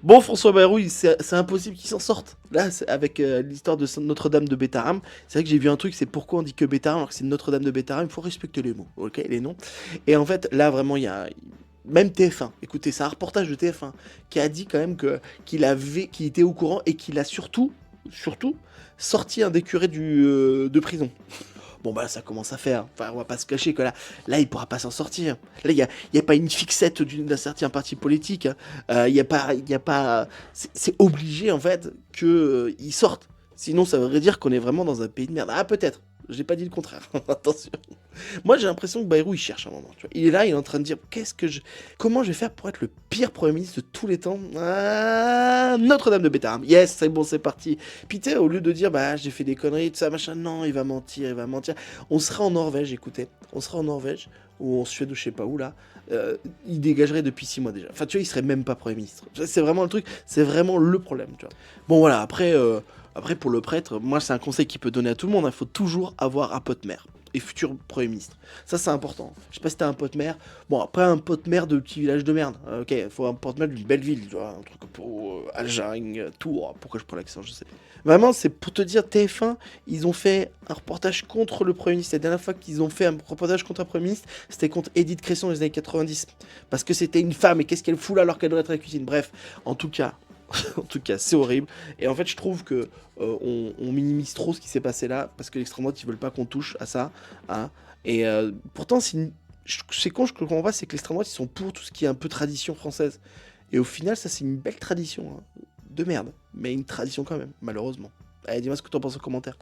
Bon, François Bayrou, c'est impossible qu'il s'en sorte. Là, avec l'histoire de Notre-Dame de Bétarame, c'est vrai que j'ai vu un truc, c'est pourquoi on dit que Bétarame alors que c'est Notre-Dame de Bétarame, il faut respecter les mots, ok, les noms. Et en fait, là, vraiment, il y a... Même TF1, écoutez, c'est un reportage de TF1 qui a dit quand même qu'il était au courant et qu'il a surtout, sorti un des curés de prison. Bon bah ça commence à faire, enfin on va pas se cacher que là il pourra pas s'en sortir. Là y a pas une fixette d'un certain parti politique, hein. Y a pas, c'est obligé en fait que il sorte. Sinon ça voudrait dire qu'on est vraiment dans un pays de merde. Ah peut-être, j'ai pas dit le contraire, attention. Moi j'ai l'impression que Bayrou il cherche un moment, tu vois. Il est là, il est en train de dire comment je vais faire pour être le pire Premier ministre de tous les temps. Ah, Notre-Dame de Bétarame, yes c'est bon c'est parti. Puis tu sais, au lieu de dire bah j'ai fait des conneries, tout ça machin, non il va mentir, il va mentir. On sera en Norvège, écoutez, on sera en Norvège ou en Suède ou je sais pas où là. Il dégagerait depuis 6 mois déjà. Enfin tu vois il serait même pas Premier ministre. C'est vraiment le truc, c'est vraiment le problème, tu vois. Bon voilà après pour le prêtre, moi c'est un conseil qu'il peut donner à tout le monde, il faut toujours avoir un pote maire et futur Premier ministre. Ça, c'est important. Je sais pas si t'as un pote maire. Bon, après, un pote maire de petit village de merde. Ok, faut un pote maire d'une belle ville, tu vois. Un truc pour Algérie, Tours. Pourquoi je prends l'accent, je sais pas. Vraiment, c'est pour te dire, TF1, ils ont fait un reportage contre le Premier ministre. La dernière fois qu'ils ont fait un reportage contre un Premier ministre, c'était contre Edith Cresson dans les années 90. Parce que c'était une femme et qu'est-ce qu'elle fout là alors qu'elle doit être à la cuisine. Bref, en tout cas, en tout cas, c'est horrible. Et en fait, je trouve que on minimise trop ce qui s'est passé là, parce que l'extrême droite, ils veulent pas qu'on touche à ça, hein. Et pourtant, c'est con, je comprends pas, c'est que l'extrême droite, ils sont pour tout ce qui est un peu tradition française. Et au final, ça, c'est une belle tradition, hein. De merde, mais une tradition quand même, malheureusement. Allez, dis-moi ce que t'en penses en commentaire.